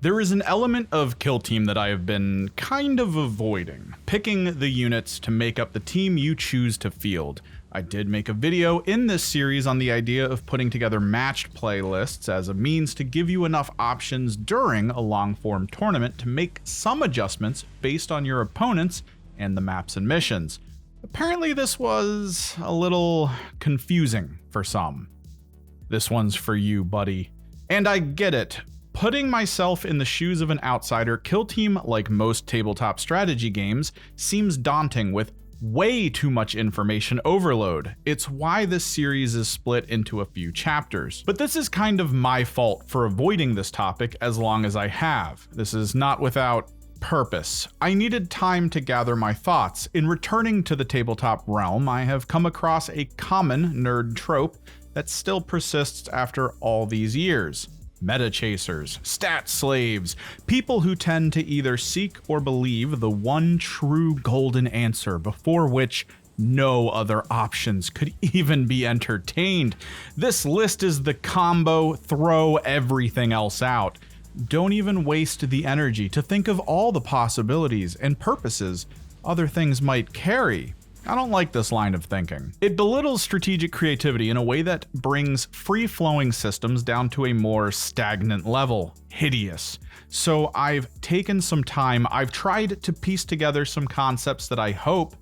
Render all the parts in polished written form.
There is an element of Kill Team that I have been kind of avoiding, picking the units to make up the team you choose to field. I did make a video in this series on the idea of putting together matched playlists as a means to give you enough options during a long-form tournament to make some adjustments based on your opponents and the maps and missions. Apparently this was a little confusing for some. This one's for you, buddy. And I get it. Putting myself in the shoes of an outsider, Kill Team, like most tabletop strategy games, seems daunting with way too much information overload. It's why this series is split into a few chapters. But this is kind of my fault for avoiding this topic as long as I have. This is not without purpose. I needed time to gather my thoughts. In returning to the tabletop realm, I have come across a common nerd trope that still persists after all these years. Meta chasers, stat slaves, people who tend to either seek or believe the one true golden answer before which no other options could even be entertained. This list is the combo, throw everything else out. Don't even waste the energy to think of all the possibilities and purposes other things might carry. I don't like this line of thinking. It belittles strategic creativity in a way that brings free-flowing systems down to a more stagnant level. Hideous. So I've taken some time, I've tried to piece together some concepts that I hope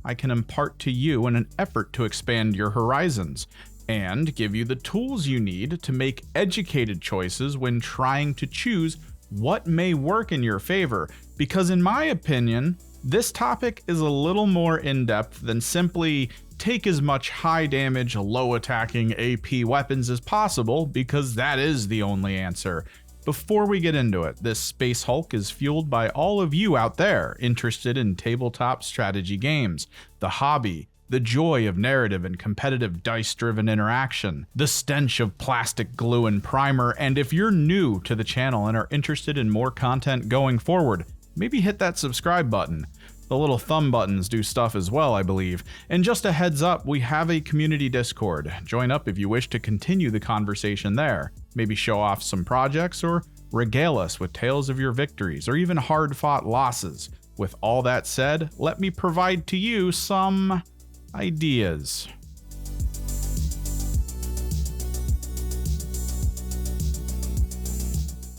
I can impart to you in an effort to expand your horizons, and give you the tools you need to make educated choices when trying to choose what may work in your favor, because in my opinion, this topic is a little more in-depth than simply take as much high damage, low attacking AP weapons as possible, because that is the only answer. Before we get into it, this Space Hulk is fueled by all of you out there interested in tabletop strategy games, the hobby, the joy of narrative and competitive dice-driven interaction, the stench of plastic glue and primer, and if you're new to the channel and are interested in more content going forward, maybe hit that subscribe button. The little thumb buttons do stuff as well, I believe. And just a heads up, we have a community Discord. Join up if you wish to continue the conversation there. Maybe show off some projects or regale us with tales of your victories or even hard-fought losses. With all that said, let me provide to you some ideas.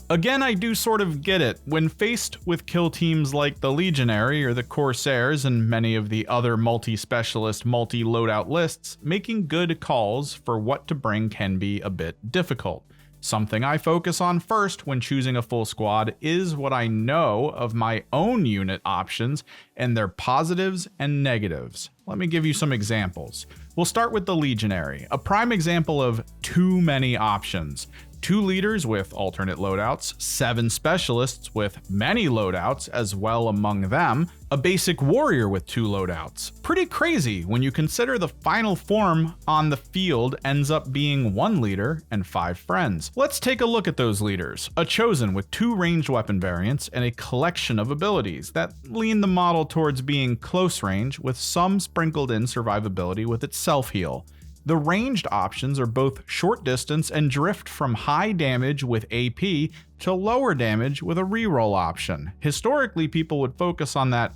Again, I do sort of get it. When faced with kill teams like the Legionary or the Corsairs and many of the other multi-specialist, multi-loadout lists, making good calls for what to bring can be a bit difficult. Something I focus on first when choosing a full squad is what I know of my own unit options and their positives and negatives. Let me give you some examples. We'll start with the Legionary, a prime example of too many options. 2 leaders with alternate loadouts, 7 specialists with many loadouts as well among them, a basic warrior with 2 loadouts. Pretty crazy when you consider the final form on the field ends up being 1 leader and 5 friends. Let's take a look at those leaders. A chosen with 2 ranged weapon variants and a collection of abilities that lean the model towards being close range with some sprinkled in survivability with its self-heal. The ranged options are both short distance and drift from high damage with AP to lower damage with a reroll option. Historically, people would focus on that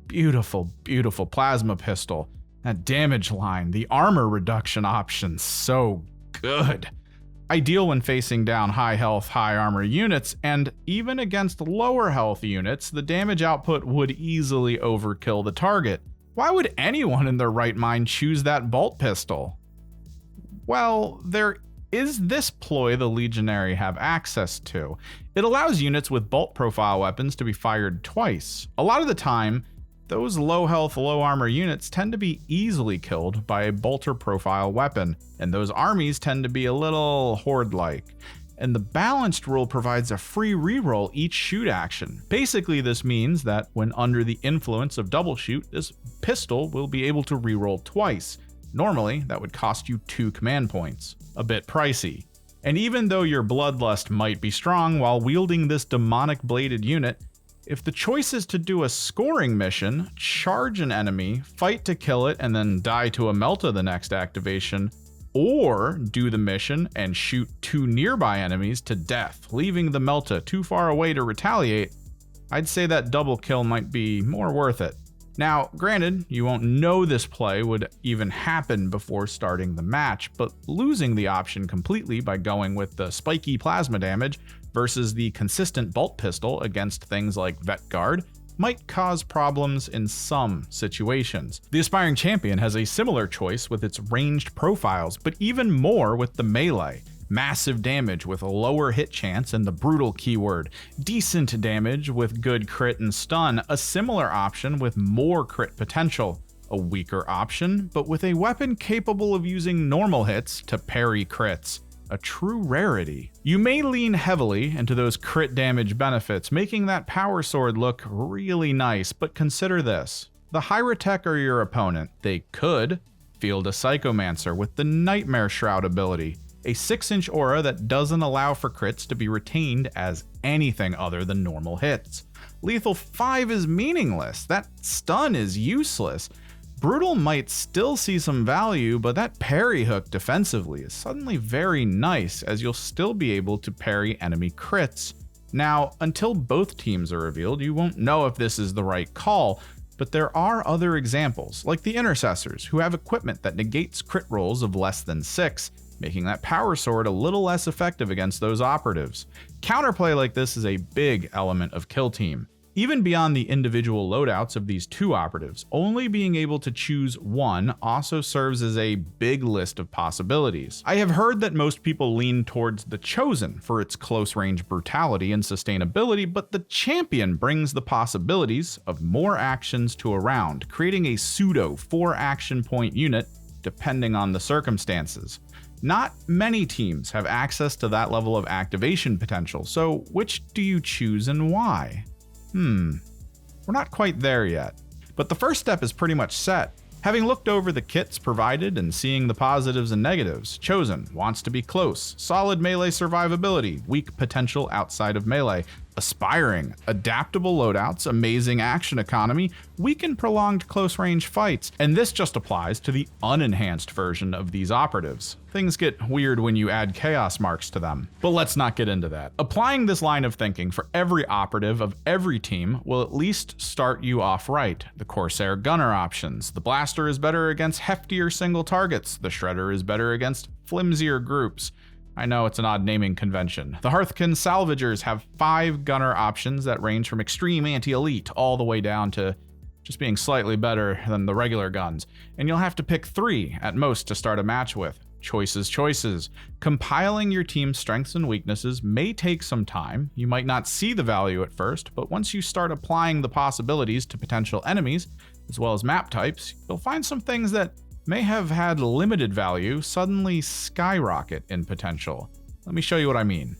beautiful, beautiful plasma pistol, that damage line, the armor reduction option, so good. Ideal when facing down high health, high armor units, and even against lower health units, the damage output would easily overkill the target. Why would anyone in their right mind choose that bolt pistol? Well, there is this ploy the Legionary have access to. It allows units with bolt profile weapons to be fired twice. A lot of the time, those low health, low armor units tend to be easily killed by a bolter profile weapon, and those armies tend to be a little horde-like. And the balanced rule provides a free reroll each shoot action. Basically, this means that when under the influence of double shoot, this pistol will be able to reroll twice. Normally, that would cost you 2 command points. A bit pricey. And even though your bloodlust might be strong while wielding this demonic bladed unit, if the choice is to do a scoring mission, charge an enemy, fight to kill it, and then die to a Melta the next activation, or do the mission and shoot 2 nearby enemies to death, leaving the Melta too far away to retaliate, I'd say that double kill might be more worth it. Now, granted, you won't know this play would even happen before starting the match, but losing the option completely by going with the spiky plasma damage versus the consistent bolt pistol against things like Vet Guard might cause problems in some situations. The Aspiring Champion has a similar choice with its ranged profiles, but even more with the melee. Massive damage with a lower hit chance and the brutal keyword. Decent damage with good crit and stun, a similar option with more crit potential. A weaker option, but with a weapon capable of using normal hits to parry crits. A true rarity. You may lean heavily into those crit damage benefits, making that power sword look really nice, but consider this. The Hyrotech are your opponent. They could field a Psychomancer with the Nightmare Shroud ability, a 6-inch aura that doesn't allow for crits to be retained as anything other than normal hits. Lethal 5 is meaningless. That stun is useless. Brutal might still see some value, but that parry hook defensively is suddenly very nice, as you'll still be able to parry enemy crits. Now, until both teams are revealed, you won't know if this is the right call, but there are other examples, like the Intercessors, who have equipment that negates crit rolls of less than 6, making that power sword a little less effective against those operatives. Counterplay like this is a big element of Kill Team. Even beyond the individual loadouts of these 2 operatives, only being able to choose one also serves as a big list of possibilities. I have heard that most people lean towards the Chosen for its close-range brutality and sustainability, but the Champion brings the possibilities of more actions to a round, creating a pseudo 4-action point unit depending on the circumstances. Not many teams have access to that level of activation potential, so which do you choose and why? We're not quite there yet. But the first step is pretty much set. Having looked over the kits provided and seeing the positives and negatives, Chosen wants to be close, solid melee survivability, weak potential outside of melee, Aspiring, adaptable loadouts, amazing action economy, weak and prolonged close-range fights, and this just applies to the unenhanced version of these operatives. Things get weird when you add chaos marks to them, but let's not get into that. Applying this line of thinking for every operative of every team will at least start you off right. The Corsair Gunner options. The Blaster is better against heftier single targets. The Shredder is better against flimsier groups. I know it's an odd naming convention. The Hearthkin Salvagers have 5 gunner options that range from extreme anti-elite all the way down to just being slightly better than the regular guns, and you'll have to pick 3 at most to start a match with. Choices. Compiling your team's strengths and weaknesses may take some time. You might not see the value at first, but once you start applying the possibilities to potential enemies, as well as map types, you'll find some things that may have had limited value suddenly skyrocket in potential. Let me show you what I mean.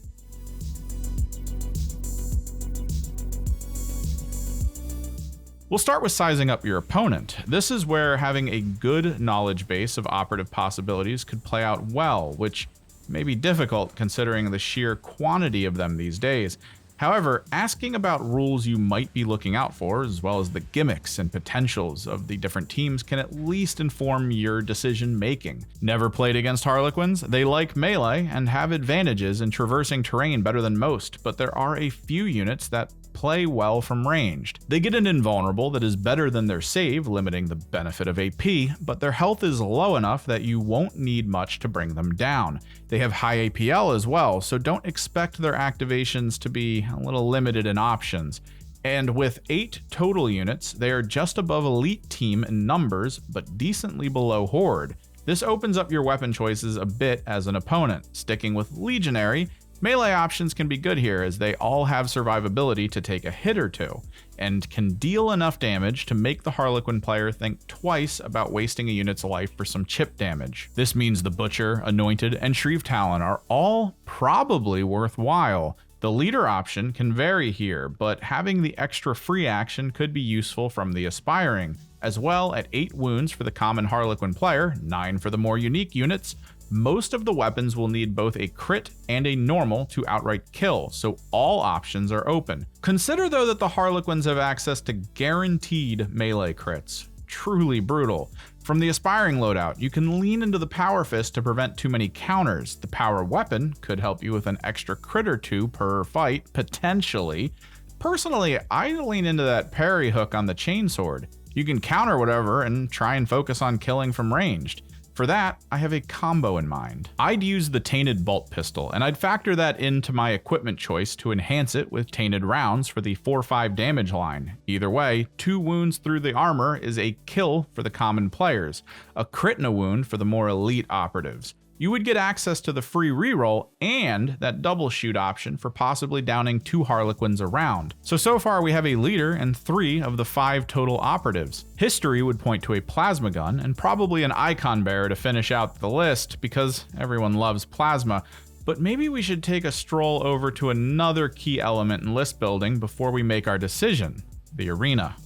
We'll start with sizing up your opponent. This is where having a good knowledge base of operative possibilities could play out well, which may be difficult considering the sheer quantity of them these days. However, asking about rules you might be looking out for, as well as the gimmicks and potentials of the different teams, can at least inform your decision making. Never played against Harlequins? They like melee and have advantages in traversing terrain better than most, but there are a few units that play well from ranged. They get an invulnerable that is better than their save, limiting the benefit of AP, but their health is low enough that you won't need much to bring them down. They have high APL as well, so don't expect their activations to be a little limited in options. And with 8 total units, they are just above Elite Team in numbers, but decently below Horde. This opens up your weapon choices a bit as an opponent. Sticking with Legionary, melee options can be good here as they all have survivability to take a hit or two, and can deal enough damage to make the Harlequin player think twice about wasting a unit's life for some chip damage. This means the Butcher, Anointed, and Shreve Talon are all probably worthwhile. The leader option can vary here, but having the extra free action could be useful from the Aspiring. As well, at 8 wounds for the common Harlequin player, 9 for the more unique units, most of the weapons will need both a crit and a normal to outright kill, so all options are open. Consider though that the Harlequins have access to guaranteed melee crits. Truly brutal. From the Aspiring loadout, you can lean into the Power Fist to prevent too many counters. The Power Weapon could help you with an extra crit or two per fight, potentially. Personally, I lean into that parry hook on the Chainsword. You can counter whatever and try and focus on killing from ranged. For that, I have a combo in mind. I'd use the Tainted Bolt Pistol, and I'd factor that into my equipment choice to enhance it with Tainted Rounds for the 4-5 damage line. Either way, 2 wounds through the armor is a kill for the common players, a crit and a wound for the more elite operatives. You would get access to the free reroll and that double shoot option for possibly downing 2 Harlequins around. So far we have a leader and 3 of the 5 total operatives. History would point to a plasma gun and probably an icon bearer to finish out the list because everyone loves plasma. But maybe we should take a stroll over to another key element in list building before we make our decision: the arena.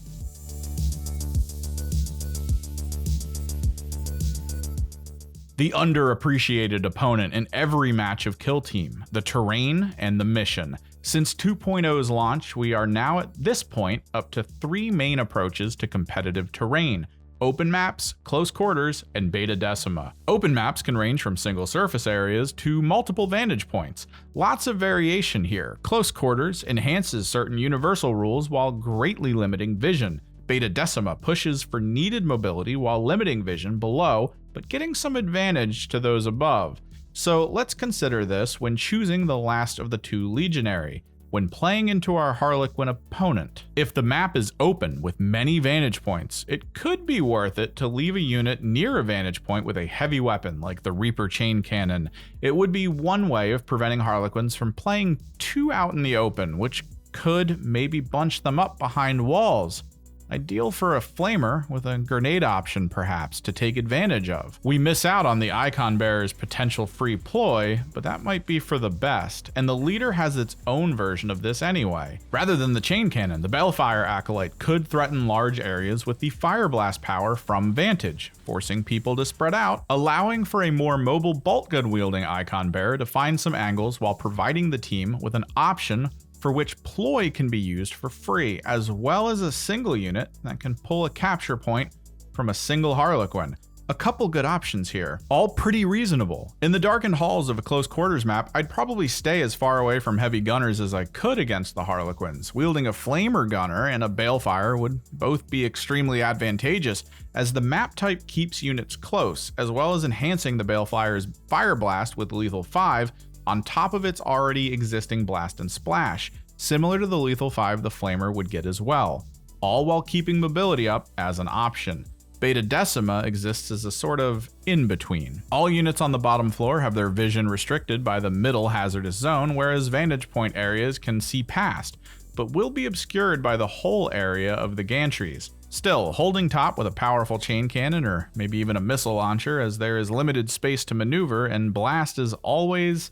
The underappreciated opponent in every match of Kill Team, the terrain and the mission. Since 2.0's launch, we are now at this point up to 3 main approaches to competitive terrain: open maps, close quarters, and beta decima. Open maps can range from single surface areas to multiple vantage points. Lots of variation here. Close quarters enhances certain universal rules while greatly limiting vision. Beta decima pushes for needed mobility while limiting vision below, but getting some advantage to those above. So let's consider this when choosing the last of the 2 legionary, when playing into our Harlequin opponent. If the map is open with many vantage points, it could be worth it to leave a unit near a vantage point with a heavy weapon like the Reaper Chain Cannon. It would be one way of preventing Harlequins from playing too out in the open, which could maybe bunch them up behind walls. Ideal for a flamer with a grenade option perhaps to take advantage of. We miss out on the icon bearer's potential free ploy, but that might be for the best, and the leader has its own version of this anyway. Rather than the chain cannon, the Balefire Acolyte could threaten large areas with the Fire Blast power from vantage, forcing people to spread out, allowing for a more mobile bolt gun wielding icon bearer to find some angles while providing the team with an option for which ploy can be used for free, as well as a single unit that can pull a capture point from a single Harlequin. A couple good options here, all pretty reasonable. In the darkened halls of a close quarters map, I'd probably stay as far away from heavy gunners as I could against the Harlequins. Wielding a flamer gunner and a balefire would both be extremely advantageous, as the map type keeps units close, as well as enhancing the balefire's fire blast with lethal 5 on top of its already existing blast and splash, similar to the lethal 5 the flamer would get as well, all while keeping mobility up as an option. Beta decima exists as a sort of in-between. All units on the bottom floor have their vision restricted by the middle hazardous zone, whereas vantage point areas can see past, but will be obscured by the whole area of the gantries. Still, holding top with a powerful chain cannon or maybe even a missile launcher, as there is limited space to maneuver and blast is always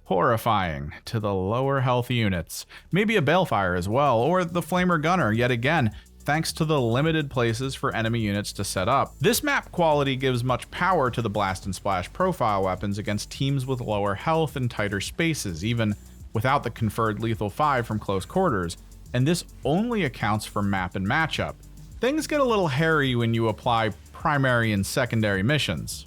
horrifying to the lower health units. Maybe a balefire as well, or the flamer gunner yet again, thanks to the limited places for enemy units to set up. This map quality gives much power to the blast and splash profile weapons against teams with lower health and tighter spaces, even without the conferred lethal 5 from close quarters, and this only accounts for map and matchup. Things get a little hairy when you apply primary and secondary missions.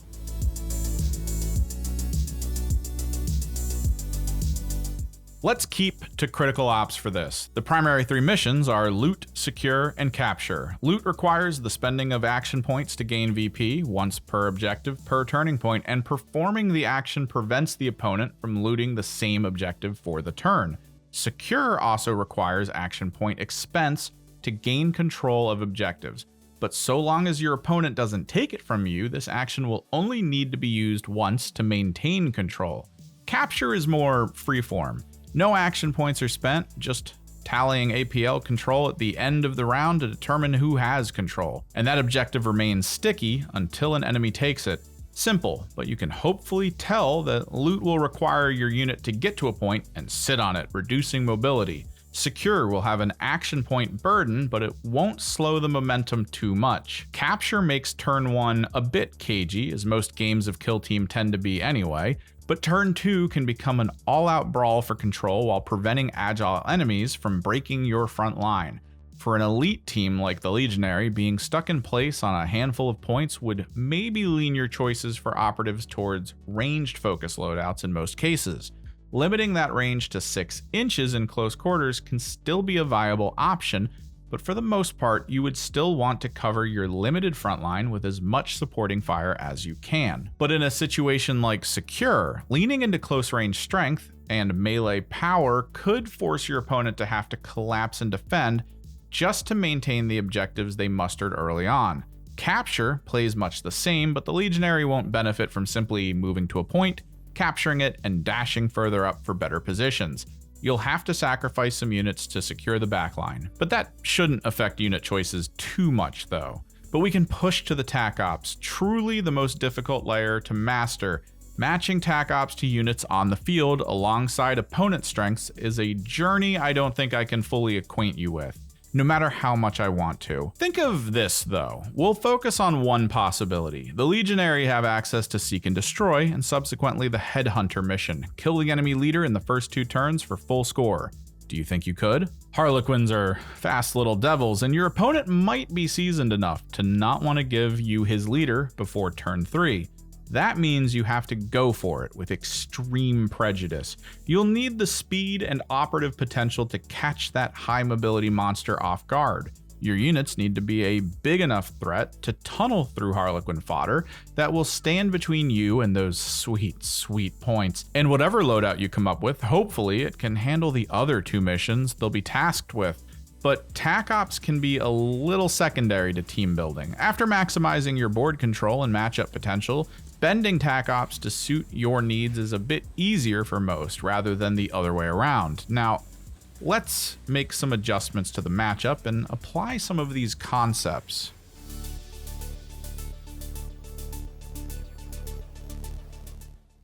Let's keep to critical ops for this. The primary 3 missions are loot, secure, and capture. Loot requires the spending of action points to gain VP, once per objective per turning point, and performing the action prevents the opponent from looting the same objective for the turn. Secure also requires action point expense to gain control of objectives, but so long as your opponent doesn't take it from you, this action will only need to be used once to maintain control. Capture is more freeform. No action points are spent, just tallying APL control at the end of the round to determine who has control, and that objective remains sticky until an enemy takes it. Simple, but you can hopefully tell that loot will require your unit to get to a point and sit on it, reducing mobility. Secure will have an action point burden, but it won't slow the momentum too much. Capture makes turn 1 a bit cagey, as most games of Kill Team tend to be anyway, but turn 2 can become an all-out brawl for control while preventing agile enemies from breaking your front line. For an elite team like the Legionary, being stuck in place on a handful of points would maybe lean your choices for operatives towards ranged focus loadouts in most cases. Limiting that range to 6 inches in close quarters can still be a viable option, but for the most part, you would still want to cover your limited front line with as much supporting fire as you can. But in a situation like Secure, leaning into close range strength and melee power could force your opponent to have to collapse and defend just to maintain the objectives they mustered early on. Capture plays much the same, but the Legionary won't benefit from simply moving to a point, capturing it, and dashing further up for better positions. You'll have to sacrifice some units to secure the backline, but that shouldn't affect unit choices too much though. But we can push to the TAC Ops, truly the most difficult layer to master. Matching TAC Ops to units on the field alongside opponent strengths is a journey I don't think I can fully acquaint you with, no matter how much I want to. Think of this though. We'll focus on one possibility. The Legionary have access to Seek and Destroy, and subsequently the Headhunter mission. Kill the enemy leader in the first 2 turns for full score. Do you think you could? Harlequins are fast little devils, and your opponent might be seasoned enough to not want to give you his leader before turn 3. That means you have to go for it with extreme prejudice. You'll need the speed and operative potential to catch that high mobility monster off guard. Your units need to be a big enough threat to tunnel through Harlequin fodder that will stand between you and those sweet, sweet points. And whatever loadout you come up with, hopefully it can handle the other 2 missions they'll be tasked with. But TAC Ops can be a little secondary to team building. After maximizing your board control and matchup potential, bending TAC Ops to suit your needs is a bit easier for most, rather than the other way around. Now, let's make some adjustments to the matchup and apply some of these concepts.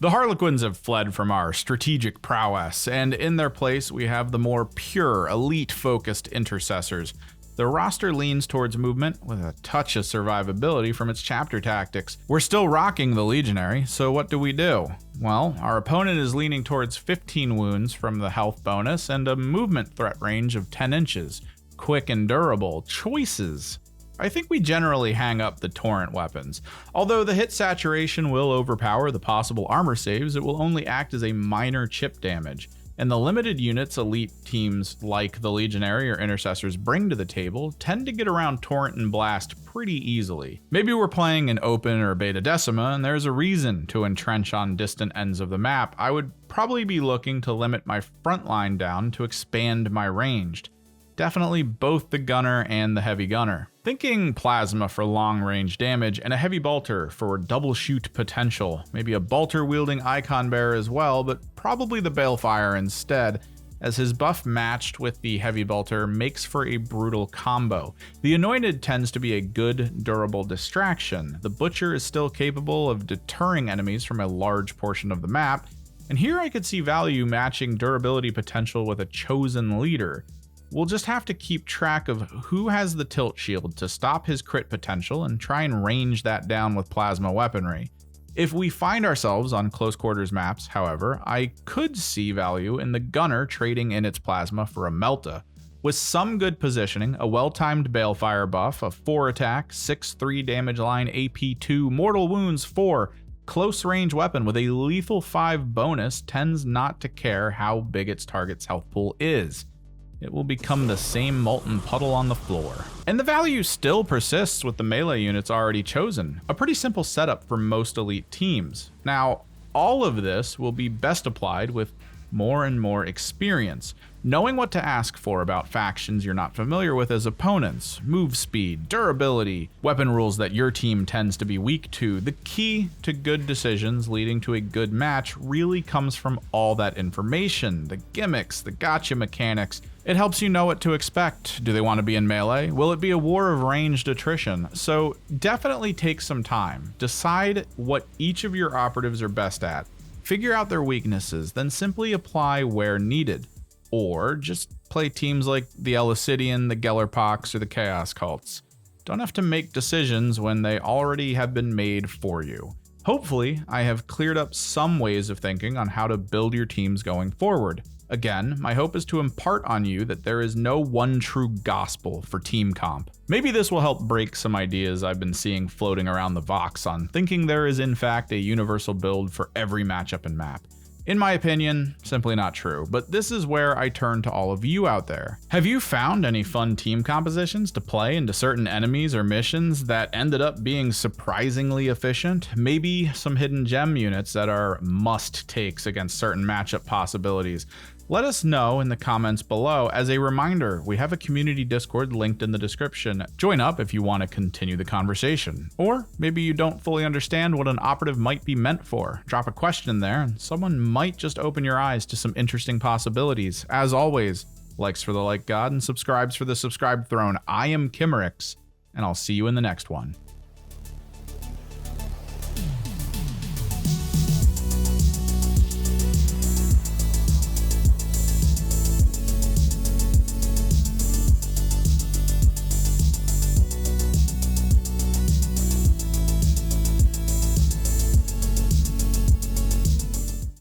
The Harlequins have fled from our strategic prowess, and in their place we have the more pure, elite-focused intercessors. The roster leans towards movement with a touch of survivability from its chapter tactics. We're still rocking the Legionary, so what do? Well, our opponent is leaning towards 15 wounds from the health bonus and a movement threat range of 10 inches. Quick and durable choices. I think we generally hang up the torrent weapons. Although the hit saturation will overpower the possible armor saves, it will only act as a minor chip damage. And the limited units elite teams like the Legionary or Intercessors bring to the table tend to get around Torrent and Blast pretty easily. Maybe we're playing an Open or Beta Decima and there's a reason to entrench on distant ends of the map. I would probably be looking to limit my front line down to expand my ranged. Definitely both the gunner and the heavy gunner. Thinking plasma for long range damage and a heavy bolter for double shoot potential. Maybe a bolter wielding icon bearer as well, but probably the balefire instead, as his buff matched with the heavy bolter makes for a brutal combo. The anointed tends to be a good durable distraction. The butcher is still capable of deterring enemies from a large portion of the map, and here I could see value matching durability potential with a chosen leader. We'll just have to keep track of who has the tilt shield to stop his crit potential and try and range that down with plasma weaponry. If we find ourselves on close quarters maps, however, I could see value in the gunner trading in its plasma for a Melta. With some good positioning, a well-timed balefire buff, a 4 attack, 6/3 damage line, AP 2, mortal wounds 4, close range weapon with a lethal 5 bonus tends not to care how big its target's health pool is. It will become the same molten puddle on the floor. And the value still persists with the melee units already chosen, a pretty simple setup for most elite teams. Now, all of this will be best applied with more and more experience, knowing what to ask for about factions you're not familiar with as opponents, move speed, durability, weapon rules that your team tends to be weak to. The key to good decisions leading to a good match really comes from all that information, the gimmicks, the gotcha mechanics. It helps you know what to expect. Do they want to be in melee? Will it be a war of ranged attrition? So definitely take some time. Decide what each of your operatives are best at. Figure out their weaknesses, then simply apply where needed. Or just play teams like the Elicidian, the Gellerpox, or the Chaos Cults. Don't have to make decisions when they already have been made for you. Hopefully, I have cleared up some ways of thinking on how to build your teams going forward. Again, my hope is to impart on you that there is no one true gospel for team comp. Maybe this will help break some ideas I've been seeing floating around the Vox on thinking there is in fact a universal build for every matchup and map. In my opinion, simply not true, but this is where I turn to all of you out there. Have you found any fun team compositions to play into certain enemies or missions that ended up being surprisingly efficient? Maybe some hidden gem units that are must takes against certain matchup possibilities? Let us know in the comments below. As a reminder, we have a community Discord linked in the description. Join up if you want to continue the conversation. Or maybe you don't fully understand what an operative might be meant for. Drop a question there and someone might just open your eyes to some interesting possibilities. As always, likes for the like god and subscribes for the subscribe throne. I am Kimmerix, and I'll see you in the next one.